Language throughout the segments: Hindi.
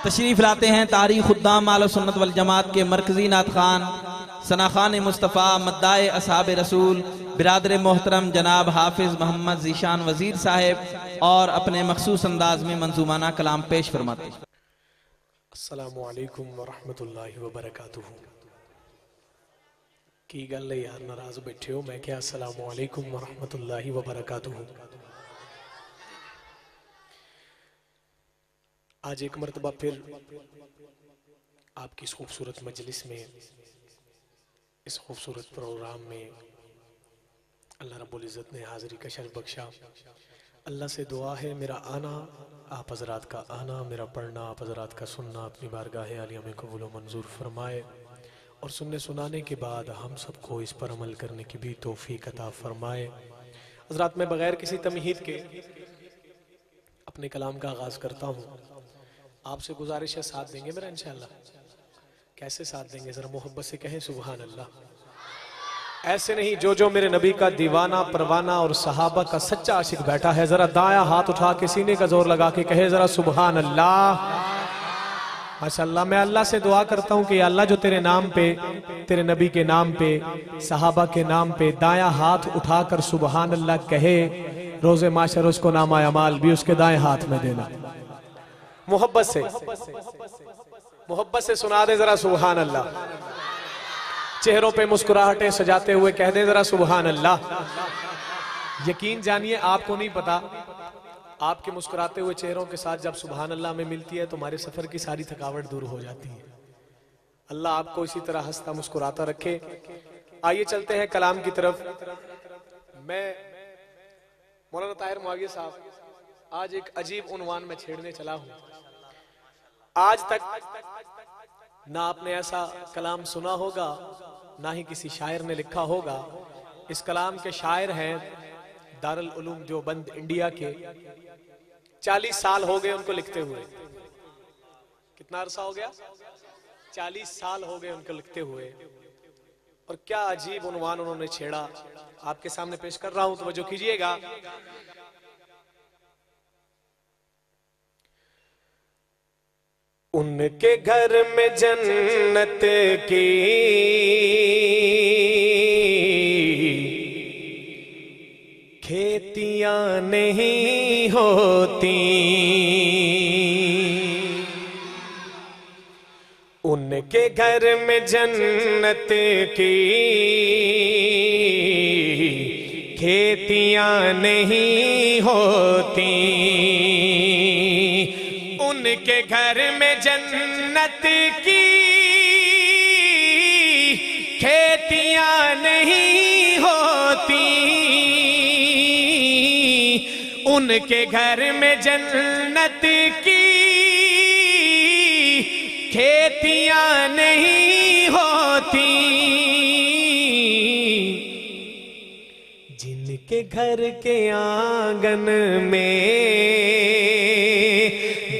तशरीफ़ लाते हैं तारीख़ खुद्दाम आले सुन्नत वल जमात के मरकज़ी नात खान सना खान मुस्तफ़ा मद्दाए असहाब रसूल बिरादर मोहतरम जनाब हाफिज़ मोहम्मद ज़ीशान वज़ीर साहब और अपने मखसूस अंदाज में मंजूमाना कलाम पेश फरमाते हैं। अस्सलामु अलैकुम वरहमतुल्लाहि वबरकातुहू। की गल है यार, नाराज बैठे हो? मैं क्या अस्सलामु अलैकुम वरहमतुल्लाहि वबरकातुहू। आज एक मरतबा फिर आपकी इस खूबसूरत मजलिस में, इस खूबसूरत प्रोग्राम में अल्लाह रब्बुल इज़्ज़त ने हाज़िरी का शर्फ बख्शा। अल्लाह से दुआ है मेरा आना, आप हज़रात का आना, मेरा पढ़ना, आप हज़रात का सुनना अपनी बारगाह आलिया में कबूल व मंजूर फरमाए और सुनने सुनाने के बाद हम सबको इस पर अमल करने की भी तौफीक अता फरमाए। हज़रात, मैं बग़ैर किसी तमहीद के अपने कलाम का आगाज़ करता हूँ। आपसे गुजारिश है, साथ देंगे मेरा इंशाअल्लाह? कैसे साथ देंगे? ज़रा मोहब्बत से कहें सुभान अल्लाह। ऐसे नहीं, जो जो मेरे नबी का दीवाना परवाना और सहाबा का सच्चा आशिक बैठा है, जरा दाया हाथ उठा के सीने का जोर लगा के कहे जरा सुभान अल्लाह। माशाअल्लाह। मैं अल्लाह से दुआ करता हूँ कि अल्लाह जो तेरे नाम पे, तेरे नबी के नाम पे, सहाबा के नाम पे दाया हाथ उठाकर सुभान अल्लाह कहे, रोज़े माशर उसको नामा अमाल भी उसके दाएं हाथ में देना। मोहब्बत से सुना दे जरा सुभान अल्लाह। चेहरों पे मुस्कुराहटें सजाते हुए कह दे जरा सुभान अल्लाह। यकीन जानिए, आपको नहीं पता, आपके मुस्कुराते हुए चेहरों के साथ जब सुभान अल्लाह में मिलती है तो हमारे सफर की सारी थकावट दूर हो जाती है। अल्लाह आपको इसी तरह हंसता मुस्कुराता रखे। आइए चलते हैं कलाम की तरफ। मैं मौलाना ताहिर मुआविया साहब, आज एक अजीब उन्वान में छेड़ने चला हूं। आज तक ना आपने ऐसा कलाम सुना होगा, ना ही किसी शायर ने लिखा होगा। इस कलाम के शायर हैं दारुल उलूम देवबंद इंडिया के। 40 साल हो गए उनको लिखते हुए। कितना अरसा हो गया? 40 साल हो गए उनको लिखते हुए। और क्या अजीब उन्वान उन्होंने छेड़ा, आपके सामने पेश कर रहा हूं, तवज्जो कीजिएगा। उनके घर में जन्नत की खेतियां नहीं होती, उनके घर में जन्नत की खेतियां नहीं होती, उनके घर में जन्नत की खेतियां नहीं होती, उनके घर में जन्नत की खेतियां नहीं होती, जिनके घर के आंगन में,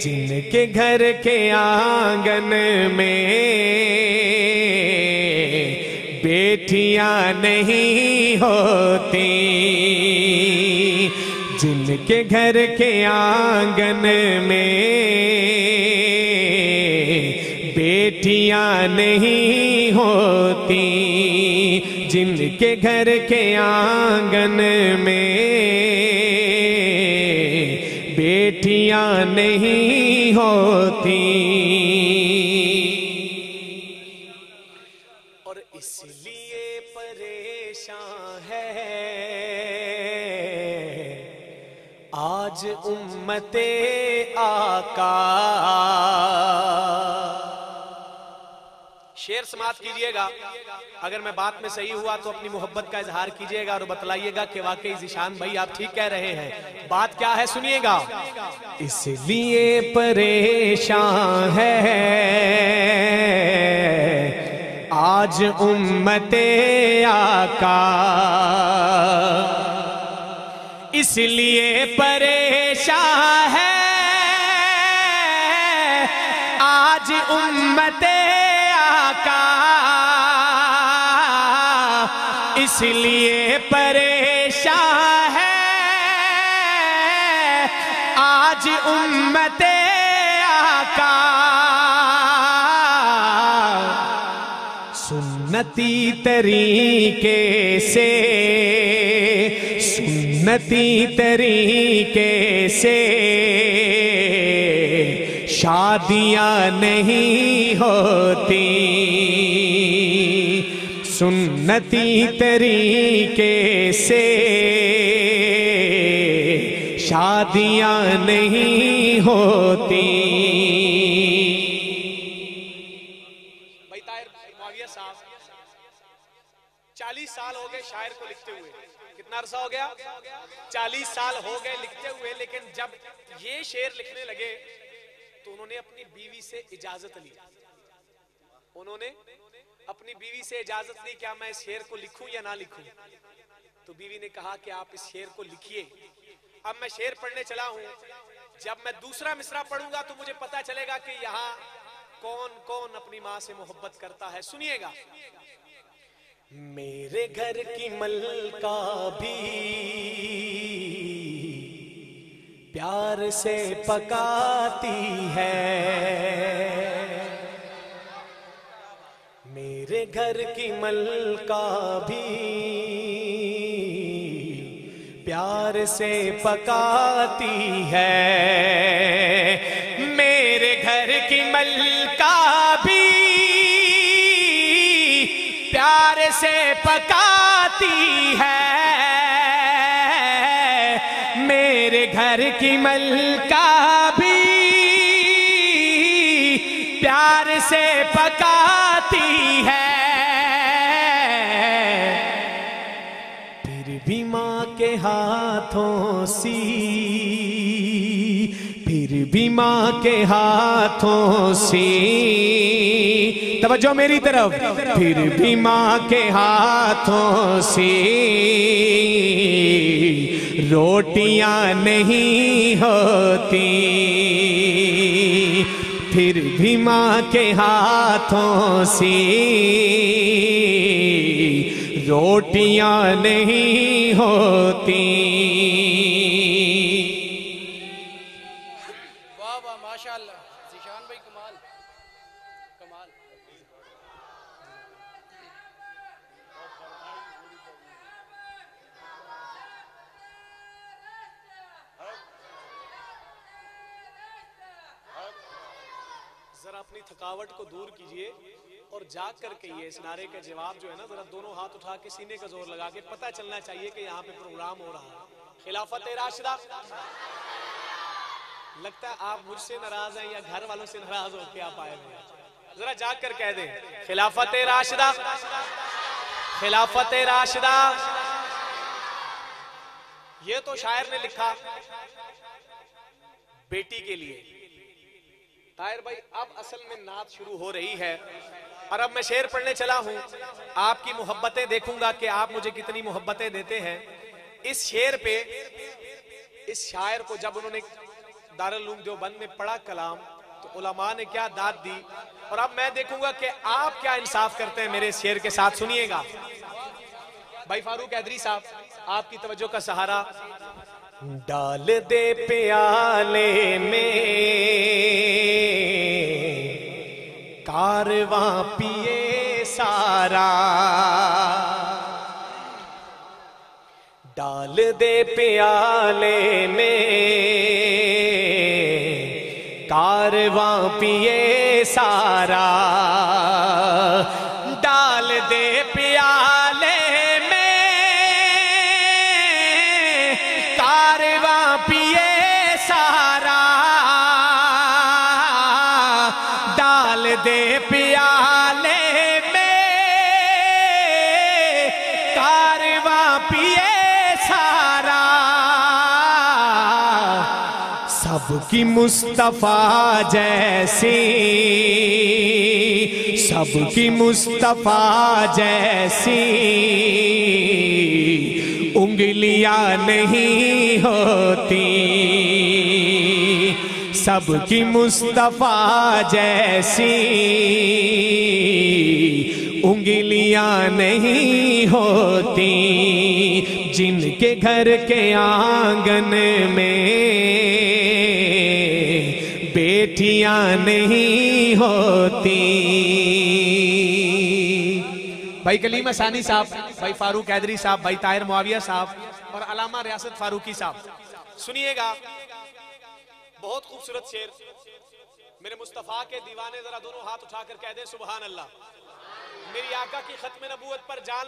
जिनके घर के आंगन में बेटियां नहीं होती, जिनके घर के आंगन में बेटियां नहीं होती, जिनके घर के आंगन में बेटियां नहीं होती। और इसलिए परेशान है आज उम्मते आका। शेर समाप्त कीजिएगा। अगर मैं बात में सही हुआ तो अपनी मोहब्बत का इजहार कीजिएगा और बतलाइएगा कि वाकई ज़ीशान भाई आप ठीक कह रहे हैं। बात क्या है सुनिएगा। इसलिए परेशान है आज उम्मते आका, इसलिए परेशान है आज उम्मते आका, इसलिए परेशान है आज उम्मते आका। सुन्नती तरीके से, सुन्नती तरीके से शादियां नहीं होती, सुन्नती तरीके से शादियां नहीं होती। भाई ताहिर मुआविया साहब 40 साल हो गए शायर को लिखते हुए। कितना अरसा हो गया? 40 साल हो गए लिखते हुए। लेकिन जब ये शेर लिखने लगे तो उन्होंने अपनी बीवी से इजाजत ली। उन्होंने अपनी बीवी से इजाजत ली, क्या मैं इस शेर को लिखूं या ना लिखूं? तो बीवी ने कहा कि आप इस शेर को लिखिए। अब मैं शेर पढ़ने चला हूं, जब मैं दूसरा मिसरा पढ़ूंगा तो मुझे पता चलेगा कि यहाँ कौन कौन अपनी माँ से मोहब्बत करता है। सुनिएगा। मेरे घर की मलका भी प्यार से पकाती है, मेरे घर की मलका भी प्यार से पकाती है, मेरे घर की मलका भी प्यार से पकाती है, मेरे घर की मलका भी प्यार से पकाती है। फिर भी माँ के हाथों सी, फिर भी माँ के हाथों सी, तवज्जो मेरी तरफ, फिर भी माँ के हाथों सी रोटियां नहीं होती, फिर भी माँ के हाथों से रोटियां नहीं होती। वाह वाह माशाअल्लाह, ज़ीशान भाई कमाल कमाल। जरा अपनी थकावट को दूर कीजिए और जाग कर कहिए इस नारे का जवाब जो है ना, जरा दोनों हाथ उठा के सीने का जोर लगा के पता चलना चाहिए कि यहाँ पे प्रोग्राम हो रहा है। खिलाफत राशिदा। लगता है आप मुझसे नाराज हैं या घर वालों से नाराज होकर आप आए हैं। जरा जाग कर कह दें खिलाफत राशिदा, खिलाफत राशिदा। ये तो शायर ने लिखा बेटी के लिए। ताहिर भाई अब असल में नात शुरू हो रही है और अब मैं शेर पढ़ने चला हूं। आपकी मोहब्बतें देखूंगा कि आप मुझे कितनी मोहब्बतें देते हैं। इस शेर पे इस शायर को जब उन्होंने दारुल उलूम देवबंद में पढ़ा कलाम तो उलमा ने क्या दाद दी, और अब मैं देखूंगा कि आप क्या इंसाफ करते हैं मेरे शेर के साथ। सुनिएगा भाई फारूक हैदरी साहब, आपकी तवज्जो का सहारा। डाल दे प्याले में कारवां पिए सारा, डाल दे प्याले में कारवां पिए सारा, डाल दे प्याले में कारवां पिए सारा, डाल दे प्याले में कारवां पिए सारा। सबकी मुस्तफा जैसी, सबकी मुस्तफा जैसी उंगलियां नहीं होती, सबकी मुस्तफा जैसी उंगलियां नहीं होती, जिनके घर के आंगन में बेटियां नहीं होती। भाई कलीम असानी साहब, भाई फारूक हैदरी साहब, भाई ताहिर मुआविया साहब और अलामा रियासत फारूकी साहब। सुनिएगा, बहुत खूबसूरत शेर। मेरे मुस्तफ़ा के दीवाने जरा दोनों हाथ उठाकर कह दे सुभान अल्लाह। मेरी आका की खत्म नबूवत पर जान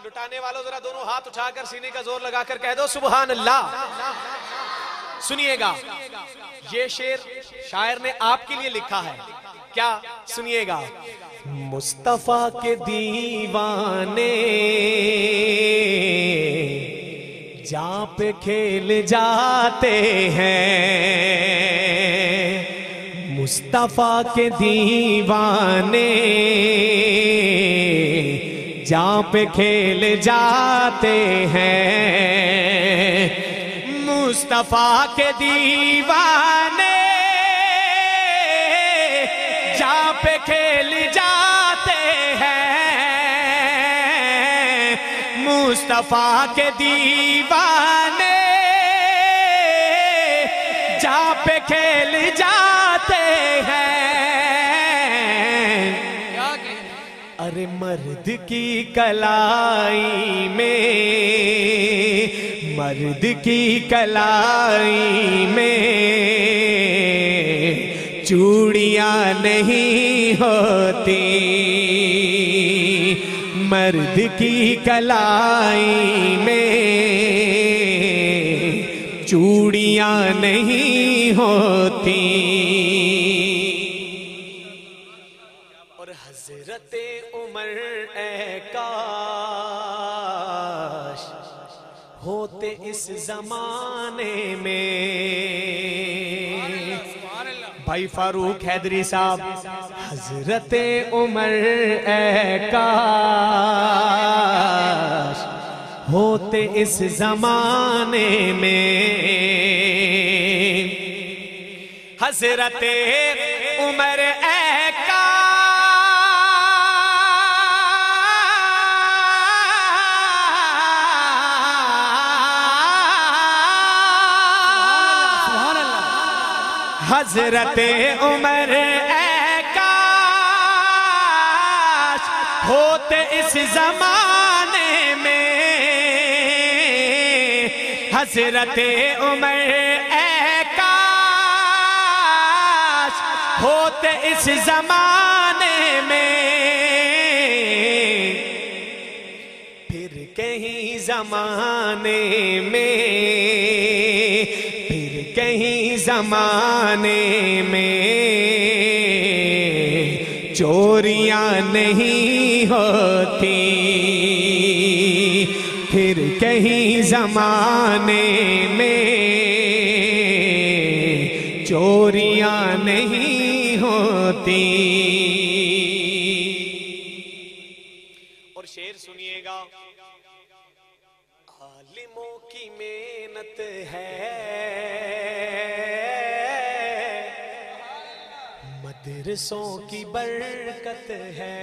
लुटाने वालों जरा दोनों हाथ उठाकर सीने का जोर लगाकर कह दो सुभान अल्लाह। सुनिएगा, ये शेर शायर ने आपके लिए लिखा है। क्या? सुनिएगा। मुस्तफा के दीवाने जहां पे खेल जाते हैं, मुस्तफा के दीवाने जहां पे खेल जाते हैं, मुस्तफा के दीवाने जहां पे खेल जाते हैं, मुस्तफा के दीवाने जहां पे खेल जाते हैं। अरे मर्द की कलाई में, मर्द की कलाई में चूड़ियां नहीं होती, मर्द की कलाई में चूड़ियां नहीं होती। और हजरते उमर ए काश होते इस जमाने में। भाई फारूक हैदरी साहब, हजरते उमर ए काश होते इस जमाने में, हजरते उमर ए हजरते उमर ए काश होते इस जमाने में, हजरते उमर ए काश होते इस जमाने में। फिर कहीं जमाने में, कहीं जमाने में चोरियां नहीं होती, फिर कहीं जमाने में चोरियां नहीं होती। और शेर सुनिएगा, आलिमों की मेहनत है, मदरसों की बरकत है,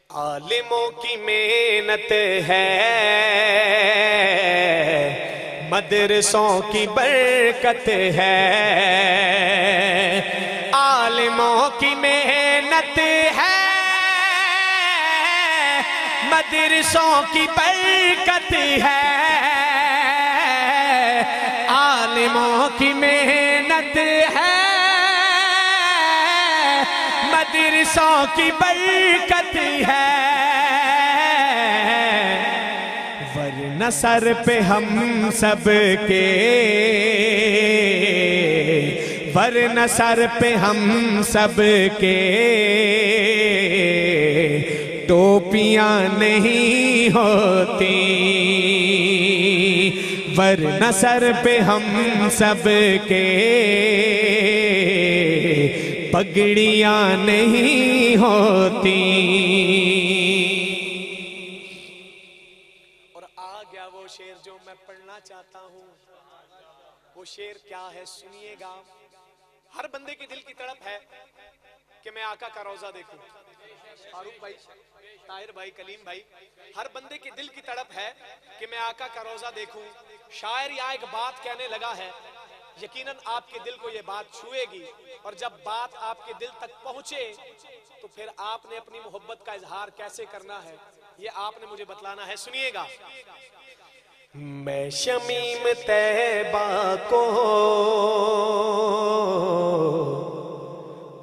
आलिमों की मेहनत है, मदरसों की बरकत है, आलिमों की मेहनत है, मदरसों की बरकत है, आलिमों की मेहनत है, मदरसों की बरकत है। वरना सर पे हम सब के, वरना सर पे हम सब के टोपियां नहीं होती, वरना सर पे हम सब के पगड़ियां नहीं होती। और आ गया वो शेर जो मैं पढ़ना चाहता हूं। वो शेर क्या है? सुनिएगा। हर बंदे के दिल की तड़प है कि मैं आका का रोजा देखूं। फारूक भाई, ताहिर भाई, कलीम भाई, हर बंदे के दिल की तड़प है कि मैं आका का रोजा देखूं। शायर यहाँ एक बात कहने लगा है यकीनन आपके दिल को ये बात छुएगी, और जब बात आपके दिल तक पहुंचे तो फिर आपने अपनी मोहब्बत का इजहार कैसे करना है ये आपने मुझे बतलाना है। सुनिएगा। मैं शमीम तैबा को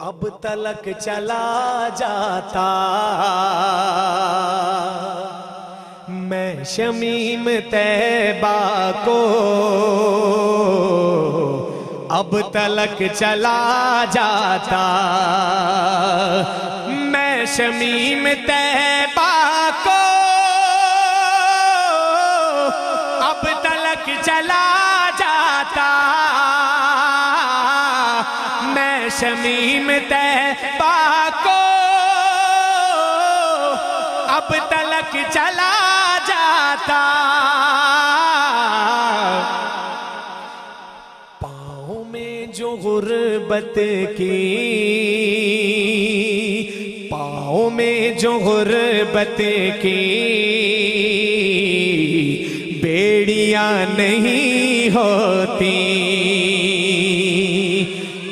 अब तलक चला जाता, मैं शमीम तैबा को अब तलक चला जाता, मैं शमीम तैबा को अब तलक चला जाता, मैं शमीम तैबा को अब तलक चला जाता, पाँव में जो गुर्बत की, पाँव में जो गुर्बत की बेड़ियां नहीं होती,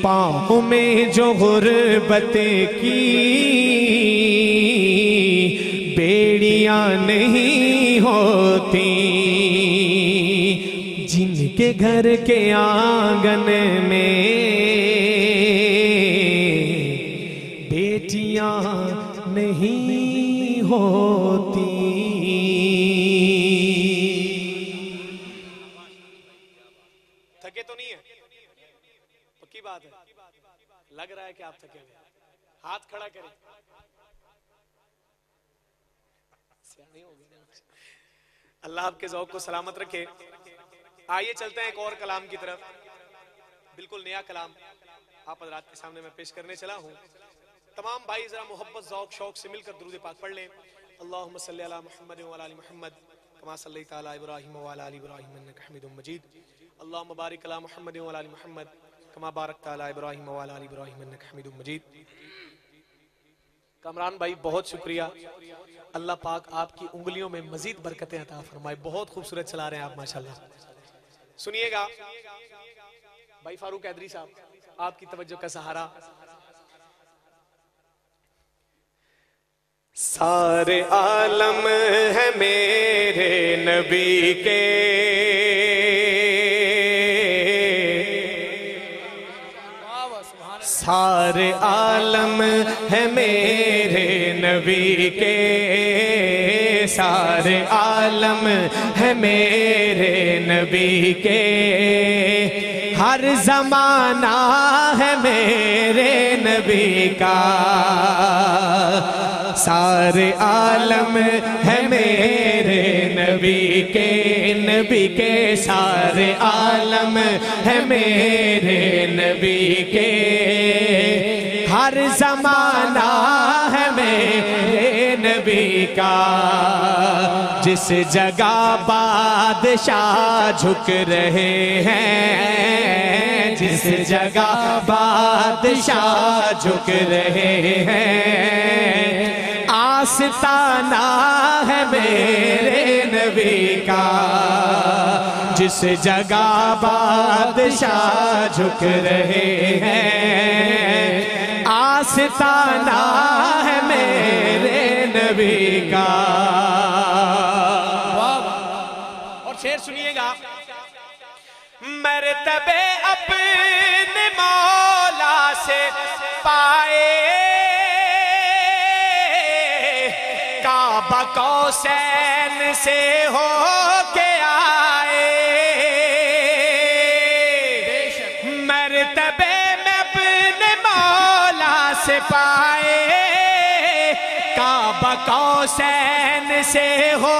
पाँव में जो गुर्बत की बेड़ियां नहीं होती, जिनके घर के आंगन में बेटियां नहीं होती। थके तो नहीं है? पक्की बात है? लग रहा है कि आप थके हुए। हाथ खड़ा करें। अल्लाह आपके ज़ौक़ को सलामत रखे। आइए चलते हैं एक और कलाम की तरफ। बिल्कुल नया कलाम आप हज़रात के सामने मैं पेश करने चला हूँ। तमाम भाई जरा मोहब्बत ज़ौक़ शौक़ से मिलकर दुरूद पाक पढ़ लें। अल्लाहुम्मा सल्ली अला मुहम्मद व अला आलि मुहम्मद कमा सल्लैता अला इब्राहीम व अला आलि इब्राहीम इन्नका हमीदुम मजीद। अल्लाहुम्मा बारिक अला मुहम्मद व अला आलि मुहम्मद कमा बारकता अला इब्राहीम व अला आलि इब्राहीम इन्नका हमीदुम मजीद। कामरान भाई बहुत शुक्रिया। अल्लाह पाक आपकी उंगलियों में मजीद बरकतें अता फरमाए। बहुत खूबसूरत चला रहे हैं आप माशाल्लाह। सुनिएगा भाई फारूक कैदरी साहब, आपकी तवज्जो का सहारा। सारे आलम है मेरे नबी के, सारे आलम है मेरे नबी के, सारे आलम है मेरे नबी के, हर जमाना है मेरे नबी का, सारे आलम है मेरे नबी के, नबी के सारे आलम है मेरे नबी के, हर जमाना है मेरे नबी का, जिस जगह बादशाह झुक रहे हैं, जिस जगह बादशाह झुक रहे हैं, आस्ताना है मेरे नबी का, जिस जगह बादशाह झुक रहे हैं, आस्ताना है मेरे नबी का। और शेर सुनिएगा। मर्तबे अपने मौला से पाए, काबा कौसैन से हो के आए, मर्तबे में अपने मौला से पाए, काबा कौसैन से हो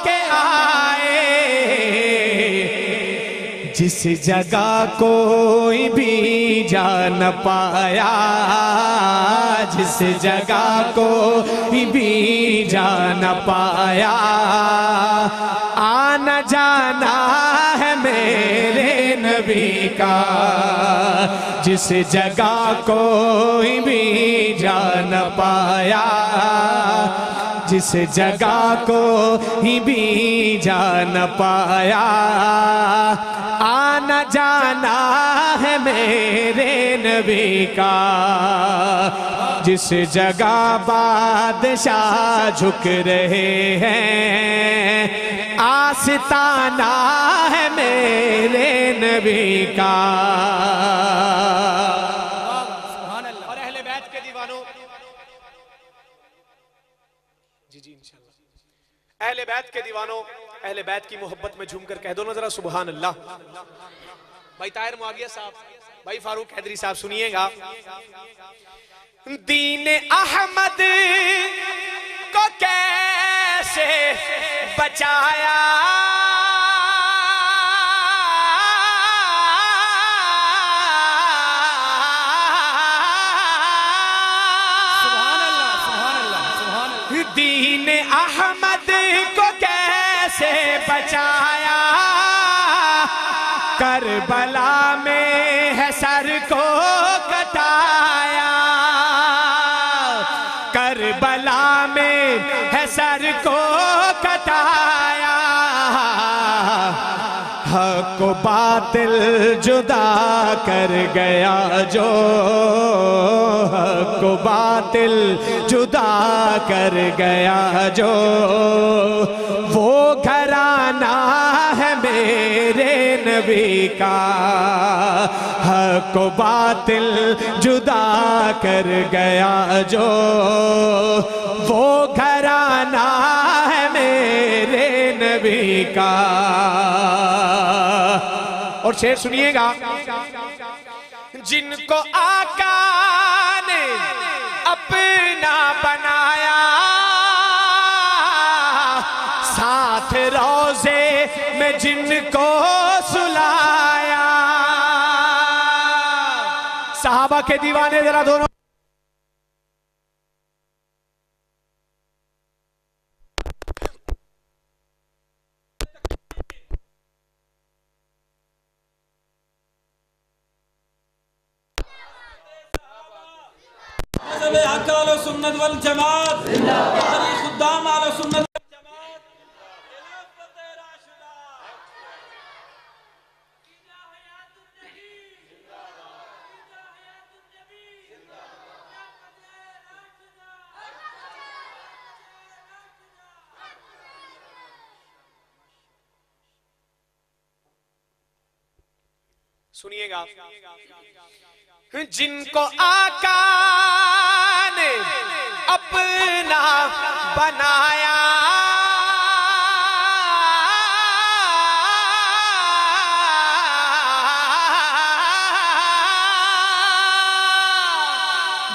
के आए, जिस जगह कोई भी जा न पाया, जिस जगह कोई भी जा न पाया, आना जाना है मेरे नबी का, जिस जगह कोई भी जा न पाया, जिस जगह को ही भी जा न पाया, आना जाना है मेरे नबी का। जिस जगह बादशाह झुक रहे हैं, आस्ताना है मेरे नबी का। और अहले बैत के दीवानों, जी इंशाल्लाह, अहले बैत के दीवानों, अहले बैत की मोहब्बत में झूमकर कह दो ना जरा सुभान अल्लाह। भाई ताहिर मुआविया साहब, भाई फारूक हैदरी साहब सुनिएगा। दीन अहमद को कैसे बचाया, सुभान अल्लाह, सुभान अल्लाह, सुभान अल्लाह। दीन अहमद को कैसे बचाया, करबला में है सर को कटाया, करबला में है सर को कटाया। हक को बातिल जुदा कर गया जो, हक को बातिल जुदा कर गया जो, वो घराना है मेरे नबी का। हक को बातिल जुदा कर गया जो, वो घराना है मेरे नबी का। और शेर सुनिएगा। जिनको आका ने अपना बनाया, साथ रोजे में जिनको सुलाया। सहाबा के दीवाने जरा दोनों सुन्नत वल जमात, खुद्दाम आले सुन्नत वल जमात, खिलाफत राशिदा। सुनिएगा। जिनको आका ने अपना बनाया,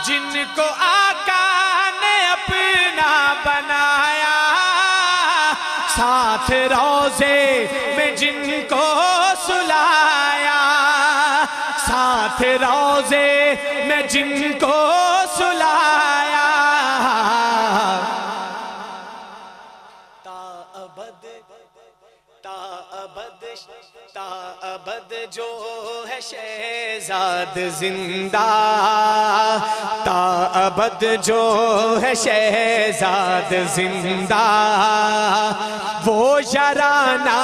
जिनको आका ने अपना बनाया, साथ रोजे में जिनको सुलाया, साथ रोजे में जिनको सुलाया। ताअबद जो है शहजाद जिंदा, ताअबद जो है शहजाद जिंदा, वो शराना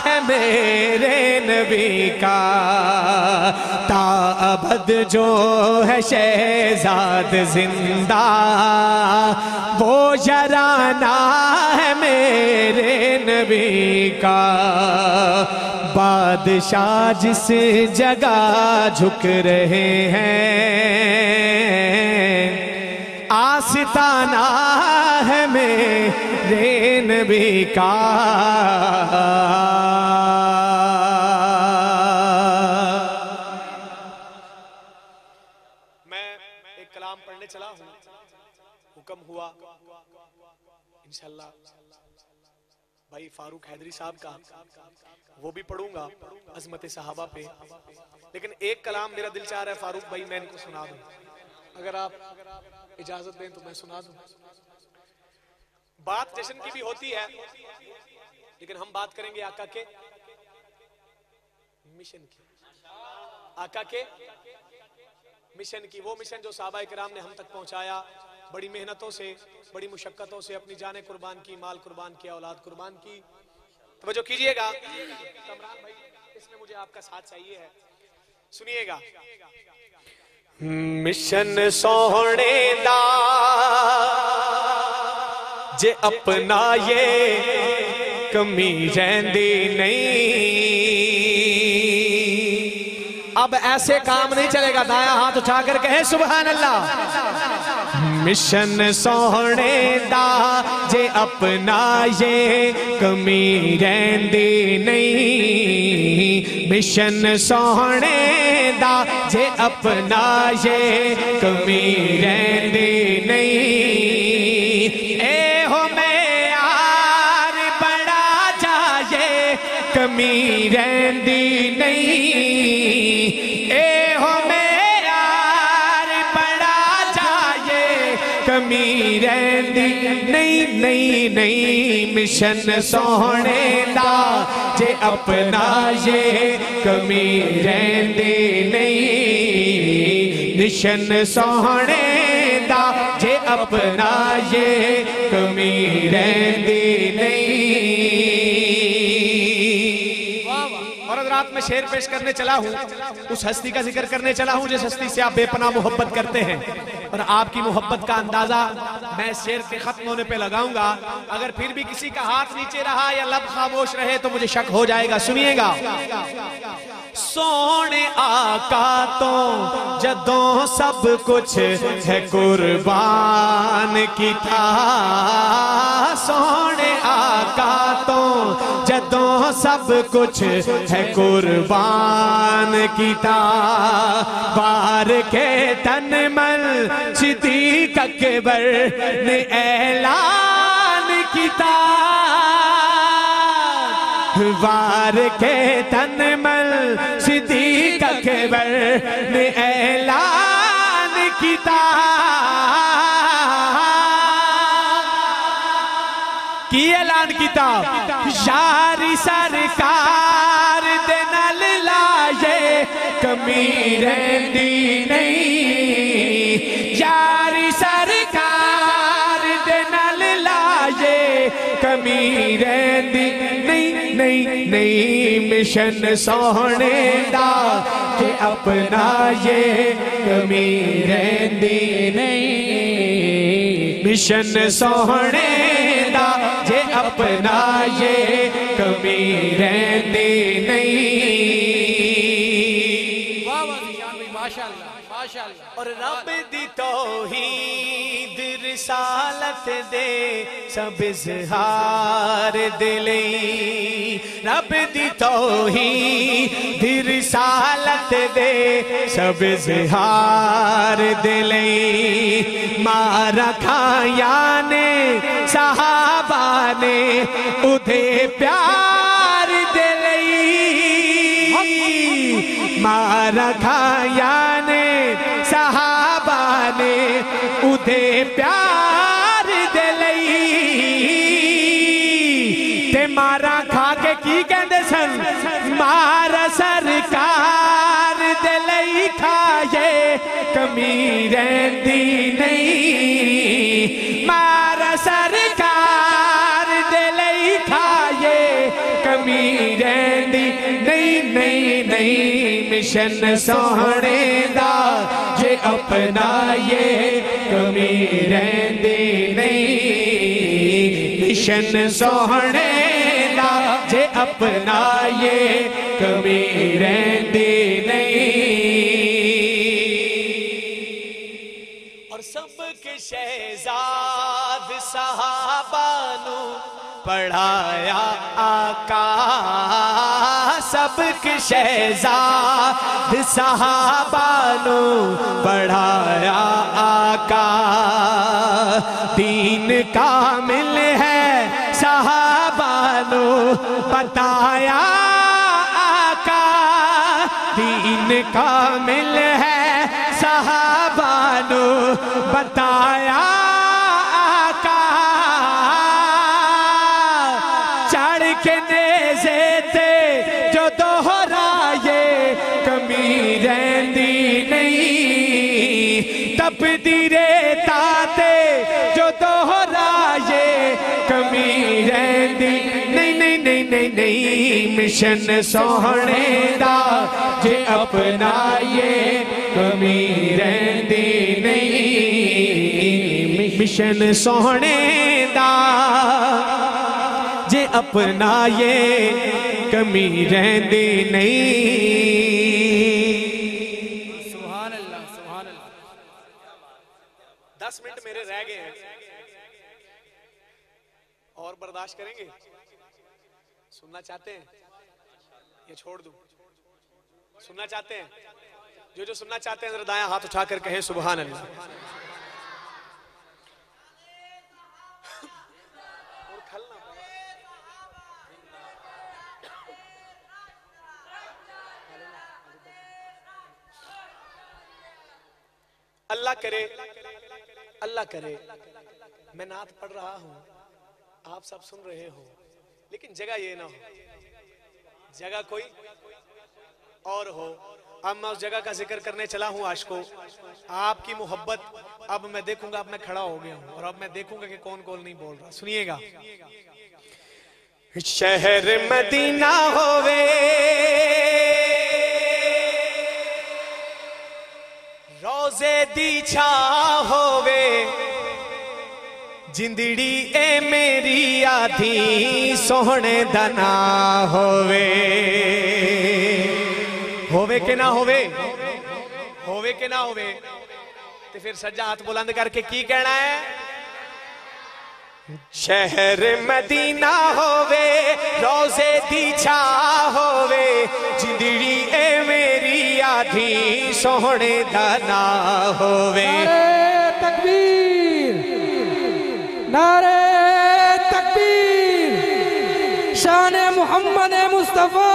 है मेरे नबी का। ताअबद जो है शहजाद जिंदा, वो शराना है मेरे नबी का। बादशाह जिस जगह झुक रहे हैं, आस्ताना है मेरे नबी का। मैं एक कलाम पढ़ने चला हूं, हुक्म हुआ इंशाल्लाह भाई फारूक हैदरी साहब का, वो भी पढ़ूंगा अजमत सहाबा पे। लेकिन एक कलाम मेरा दिल चाह रहा है फारूक भाई मैं इनको सुना दूं, अगर आप इजाजत दें तो मैं सुना दूं। बात जश्न की भी होती है, लेकिन हम बात करेंगे आका के मिशन की, आका के मिशन की। वो मिशन जो सहाबा किराम ने हम तक पहुंचाया, बड़ी मेहनतों से, बड़ी मुशक्कतों से अपनी जाने कुर्बान की, माल कुर्बान किया, औलाद कुर्बान की। तवज्जो कीजिएगा कमरान भाई, इसमें मुझे आपका साथ चाहिए है, सुनिएगा। मिशन सोहने दा जे अपना ये कमी रहंदी नहीं। अब ऐसे काम नहीं चलेगा, दाया हाथ उठाकर कहें सुभान अल्लाह। मिशन सोहने दा जे अपना ये कमी रहंदी नहीं। मिशन सोहने दा जे अपना ये कमी रहंदी नहीं। ए हो मैं यार बड़ा जाए कमी रहंदी नहीं। ए हो मैं यार बड़ा जाए कमी रहंदी नहीं नहीं नहीं। मिशन सोहने दा जे अपना ये कमी रहंदी नहीं। मिशन सोहने दा जे अपना ये कमी रहंदी नहीं। और रात में शेर पेश करने चला हूं, उस हस्ती का जिक्र करने चला हूं जिस हस्ती से आप बेपनाह मोहब्बत करते हैं, और आपकी मोहब्बत का अंदाजा मैं शेर के खत्म होने पे लगाऊंगा। अगर फिर भी किसी का हाथ नीचे रहा या लब खामोश रहे तो मुझे शक हो जाएगा। सुनिएगा। सोने आका तो जदों सब कुछ है कुर्बान किया। सोने आका तो जदों सब कुछ है कुर्बान किया। बार के तन मल सिद्दीक़ अकबर ने ऐलान किया। वार के तन मल सिद्दीक़ अकबर ने ऐलान किया। की ऐलान किया? यारी सरकार दे नल लाए कमी रहंदी नहीं। यारी सरकार दे नल लाए कमी रहंदी नहीं नहीं नहीं। मिशन सोहने दा के अपना ये कमी रहंदी नहीं। मिशन सोहने दा जे अपना ये कमी रहंदी नहीं। वाह वाह ज़ीशान भाई, माशाअल्लाह माशाअल्लाह। और रब दी तौहीद रिसालत दे सब इज़हार दे लई। रब दी तौहीद रिसालत दे सब इज़हार दे लई। मारा खाया ने सहाबा ने उदे प्यार दे लई। मारा खाया ने सहाबा ने उदे प्यार दे लई। ते मारा खा के की कहंदे सन? मारा सरकार दे लई खाए कमी रहंदी नहीं। मारा सरकार दे लई खाए कमी रहंदी नहीं नहीं नहीं। मिशन सोहने दा जे अपना ये कमी रहंदी नहीं। मिशन सोहने दा जे अपना ये कमी रहंदी नहीं। और सबके शहजाद सहाबानू पढ़ाया आका। सबके शहजाद सहाबानू पढ़ाया आका। दीन कामिल है सहाबानू बताया आका। दीन कामिल है सहाबानू बताया आका। चढ़ के नेज़े ते जो दोहराए कमी रहंदी नहीं। तपदी रेता ते नहीं मिशन सोहने दा जे अपनाए कमी रहंदी नहीं मिशन सोहने दा जे अपनाए कमी रहंदी नहीं। सुभान अल्लाह सुभान अल्लाह। 10 मिनट मेरे रह गए हैं और बर्दाश्त करेंगे? सुनना चाहते हैं या छोड़ दूं? सुनना चाहते हैं? जो सुनना चाहते हैं जरा दायां हाथ उठाकर कहें सुभान अल्लाह। अल्लाह करे मैं नात पढ़ रहा हूं, आप सब सुन रहे हो, लेकिन जगह ये ना हो, जगह कोई और हो। अब मैं उस जगह का जिक्र करने चला हूं आशिकों, आपकी मोहब्बत। अब मैं देखूंगा, अब मैं खड़ा हो गया हूं और अब मैं देखूंगा कि कौन कौन नहीं बोल रहा। सुनिएगा। शहर मदीना होवे रोजे दी छा होवे जिंदड़ी ए मेरी आधी सोहने दना होवे। होवे के ना होवे, होवे के ना होवे, तो फिर सज्जा हाथ बुलंद करके की कहना है? शहर मदीना होवे रोजे दी छा होवे जिंदड़ी ए मेरी आधी सोहने दाना होवे। तकबीर नारे तकबीर। शान मोहम्मद मुस्तफा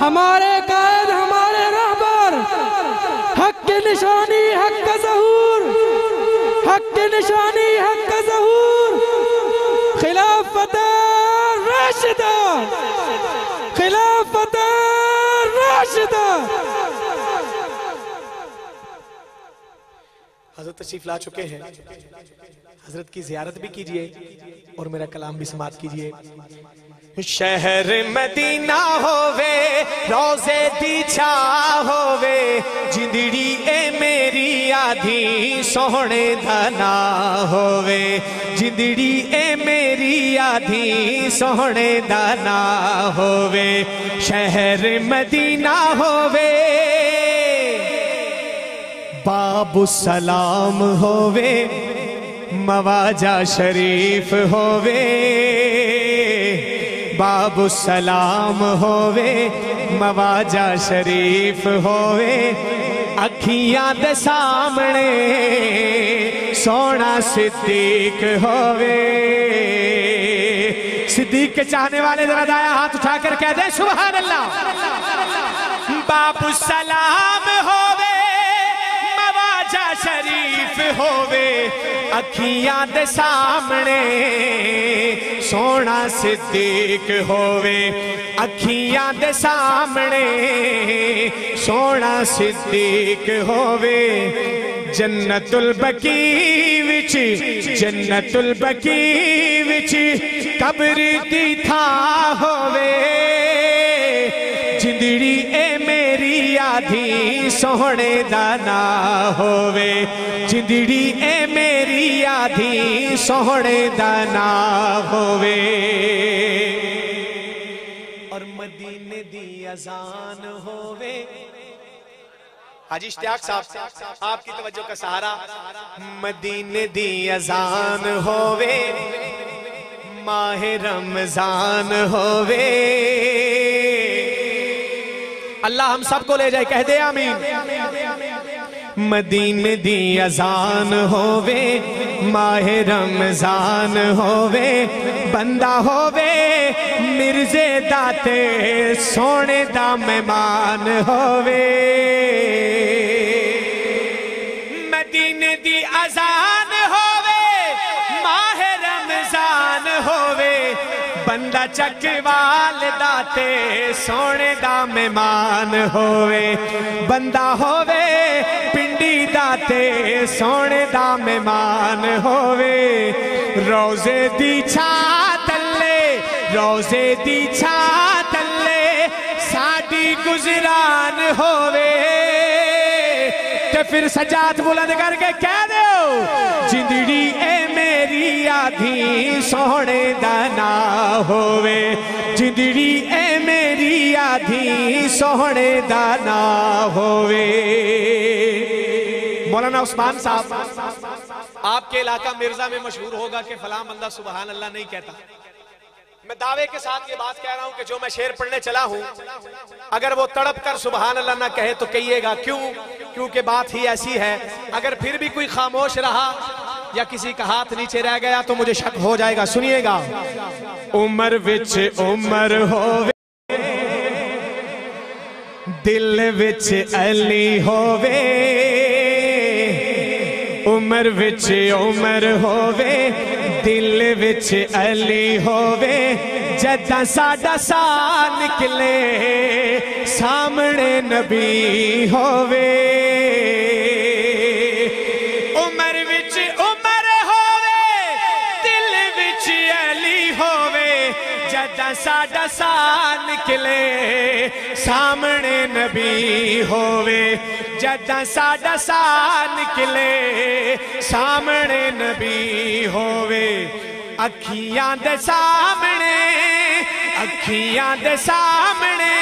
हमारे कायद हमारे रहबर, हक की निशानी हक का ज़हूर, हक की निशानी हक का ज़हूर, खिलाफत राशिदा खिलाफत राशिदा। हजरत तशरीफ ला चुके हैं, हजरत की जियारत भी कीजिए और मेरा कलाम भी समाप्त कीजिए। शहर मदीना होवे रोजे दी छा होवे जिंदड़ी ए मेरी आधी सोहने दाना होवे जिंदड़ी ए मेरी आधी सोहने दाना होवे। शहर मदीना होवे बाबू सलाम होवे मवाजा शरीफ होवे बाबू सलाम होवे मवाजा शरीफ होवे अखियां दे सामने सोना सिद्दीक होवे। सिद्दीक के चाहने वाले जरा दाया हाथ उठाकर कह दे सुभान अल्लाह। बाबू सलाम होवे मवाजा शरीफ होवे अखियां दे सामने सोना सिद्दीक होवे अखियां दे सामने सोना सिद्दीक होवे। जन्नतुल बकी विच जन्नतुल बकी विच कब्र दी था होवे जिंदड़ी ए मेरी आधी सोहने दाना होवे जिंदड़ी ए मेरी आधी सोहने दाना होवे। और मदीने दी अजान होवे। हाजी इश्तियाक साहब आपकी तवज्जो का सहारा। मदीने दी अजान होवे माहे रमजान होवे। अल्लाह हम सबको ले जाए, कह दे आमीन। मदीने दी अजान होवे माहे रमजान होवे बंदा होवे मिर्जे दाते सोने दा मेहमान होवे। मदीने दी अजान होवे माहे रमजान होवे बंदा चकवाल दाते सोने दा मेहमान होवे बंदा होवे पिंडी दाते सोने दा मेहमान होवे। रोजे दी छा तले रोजे दी छा थल्ले साडी गुजरान होवे ते फिर सजाद बुलंद करके कह दो जिंदड़ी ए मेरी आधी सोहने दा ना होवे जिंदड़ी ए मेरी आधी सोहने दा ना होवे। मौलाना उस्मान साहब आपके इलाका मिर्जा में मशहूर होगा कि फलां बंदा सुबहान अल्लाह नहीं कहता। मैं दावे के साथ ये बात कह रहा हूं कि जो मैं शेर पढ़ने चला हूं अगर वो तड़प कर सुबहान अल्लाह ना कहे तो कहिएगा क्यों, क्योंकि बात ही ऐसी है। अगर फिर भी कोई खामोश रहा या किसी का हाथ नीचे रह गया तो मुझे शक हो जाएगा। सुनिएगा, उमर विच उमर होवे दिल विच अली होवे उमर विच उमर होवे दिल विच अली होवे जदा साडा सा निकले सामने नबी होवे उमर विच उमर होवे दिल विच अली होवे जदा साडा सा निकले सामने नबी होवे जदा साडा सा निकले सामने नबी होवे अखियां दे सामने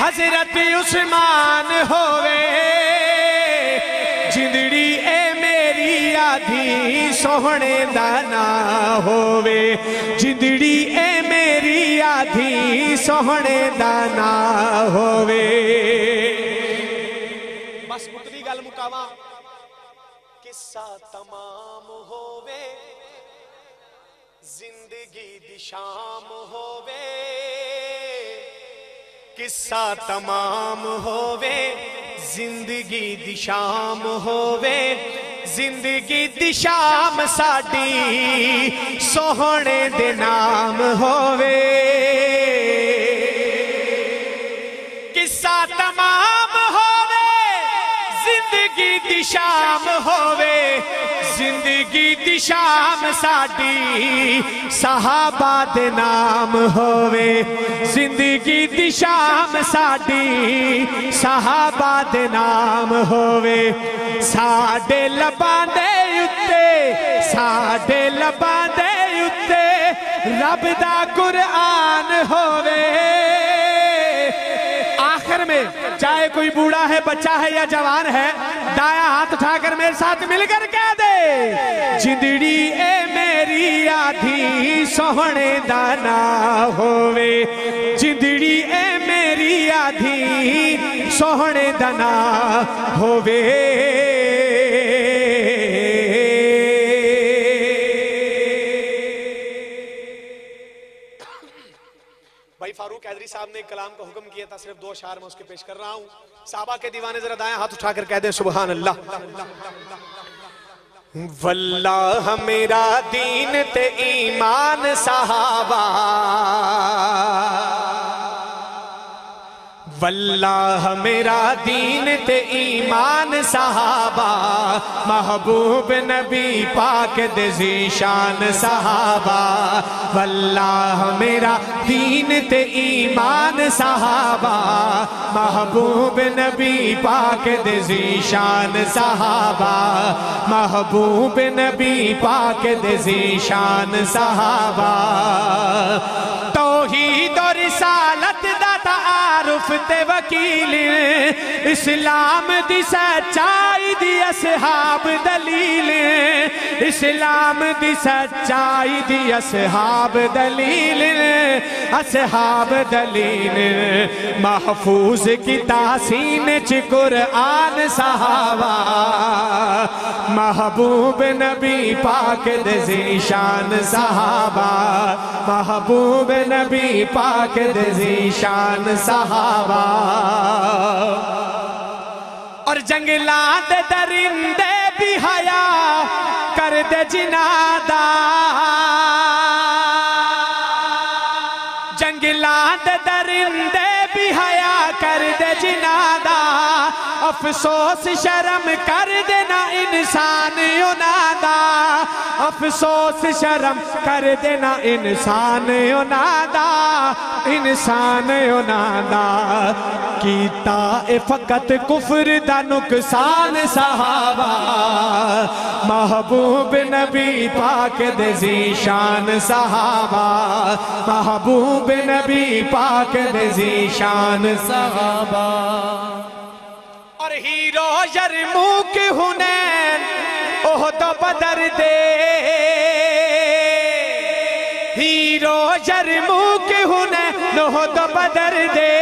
हजरत उस्मान होवे जिंदड़ी ए मेरी आधी सोहने दा ना होवे जिंदड़ी ए मेरी आधी सोहने दा ना होवे। बस मुकदी गल मुकावा किस्सा तमाम होवे जिंदगी दी शाम होवे किस्सा तमाम होवे जिंदगी दी शाम होवे जिंदगी दी शाम साडी सोहने दे नाम होवे किस्सा तमाम होवे जिंदगी दी शाम होवे जिंदगी दी शाम साडी सहाबा दे नाम होवे जिंदगी दी शाम साडी सहाबा दे नाम होवे साडे लबां दे उत्ते रब दा कुरान होवे। आखिर में चाहे कोई बूढ़ा है बच्चा है या जवान है दाया हाथ उठाकर मेरे साथ मिलकर कह दे जिंदड़ी ए मेरी आधी सोहने दा ना होवे जिंदड़ी ए मेरी आधी सोहने दा ना होवे। भाई फारूक कैदरी साहब ने कलाम का हुक्म किया था, सिर्फ 2 अशार में उसके पेश कर रहा हूं। साहबा के दीवाने जरा दाएं हाथ उठाकर कह दे सुभान अल्लाह। वल्लाह मेरा दीन ते ईमान सहाबा वल्लाह मेरा दीन ते ईमान सहाबा महबूब नबी पाक दे ज़ीशान सहाबा वल्लाह मेरा दीन ते ईमान सहाबा महबूब नबी पाक दे ज़ीशान सहाबा महबूब नबी पाक दे ज़ीशान सहाबा तौहीद और रिसालत दा तारुफ ते वकील इस्लाम दी सच्चाई दी असहाब दलील इस्लाम दी सच्चाई दी असहाब दलील महफूज की तासीन च कुरान सहाबा महबूब नबी पाक दे ज़ीशान सहाबा महबूब नबी पाक दे ज़ीशान सहाबा और जंगलात दरिंदे भी हया कर दे जिनादा जंगलात दरिंदे भी हया कर दे जिनादा अफसोस शर्म कर देना इंसान नादा, अफसोस शर्म कर देना इंसान नादा, इंसान नादा। कीता ए फकत कुफर दा नुकसान सहाबा, महबूब नबी पाक दे ज़ीशान सहाबा, महबूब नबी पाक दे ज़ीशान सहाबा। और हीरो यरमूक हुनैन ओहद बदर दे, हीरो यरमूक हुनैन ओहद बदर दे,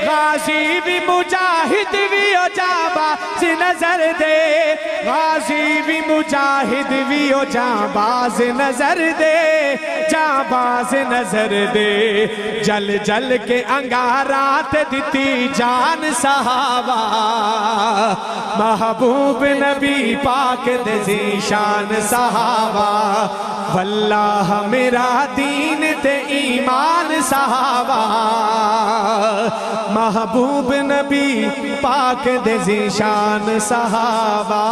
गाजी भी मुजाहिद भी ओ जाबाज नजर दे, गाजी भी मुजाहिद भी ओ जाबाज नजर दे, जाबाज नजर दे। जल जल के अंगारात दिती जान सहाबा, महबूब नबी पाक दे ज़ीशान सहाबा। वल्लाह मेरा दीन ते ईमान सहाबा, महबूब नबी पाक दे ज़ीशान सहाबा।